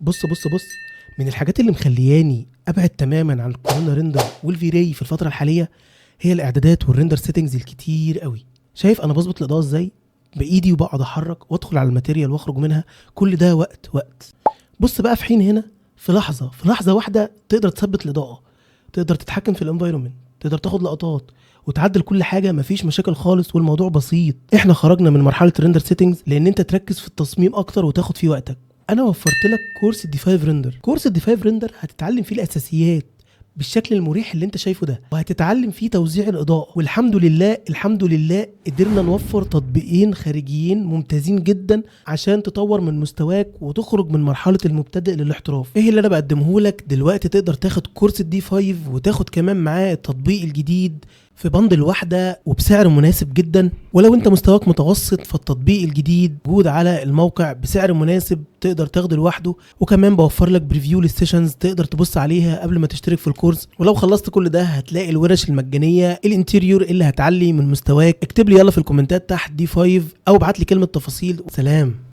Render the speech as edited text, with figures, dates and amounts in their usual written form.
بص من الحاجات اللي مخلياني ابعد تماما عن الكورونا ريندر والفيراي في الفتره الحاليه هي الاعدادات والريندر سيتنجز الكتير قوي. شايف انا بظبط الاضاءه ازاي بايدي وبقعد احرك وادخل على الماتيريال واخرج منها، كل ده وقت. بص بقى، في حين هنا في لحظه واحده تقدر تثبت الاضاءه، تقدر تتحكم في الانفايرمنت، تقدر تاخد لقطات وتعدل كل حاجه، مفيش مشاكل خالص والموضوع بسيط. احنا خرجنا من مرحله الريندر سيتنجز لان انت تركز في التصميم اكتر وتاخد فيه وقتك. انا وفرت لك كورس الدي 5 ريندر. كورس الدي 5 ريندر هتتعلم فيه الاساسيات بالشكل المريح اللي انت شايفه ده، وهتتعلم فيه توزيع الاضاءه. والحمد لله قدرنا نوفر تطبيقين خارجيين ممتازين جدا عشان تطور من مستواك وتخرج من مرحله المبتدئ للاحتراف. ايه اللي انا بقدمه لك دلوقتي؟ تقدر تاخد كورس الدي 5 وتاخد كمان معاه التطبيق الجديد في بندل واحده وبسعر مناسب جدا. ولو انت مستواك متوسط فالتطبيق الجديد موجود على الموقع بسعر مناسب تقدر تاخده لوحده، وكمان بوفر لك بريفيو للسيشنز تقدر تبص عليها قبل ما تشترك في الكورس. ولو خلصت كل ده هتلاقي الورش المجانيه الانتيريور اللي هتعلي من مستواك. اكتب لي يلا في الكومنتات تحت دي 5 او ابعت لي كلمه تفاصيل. سلام.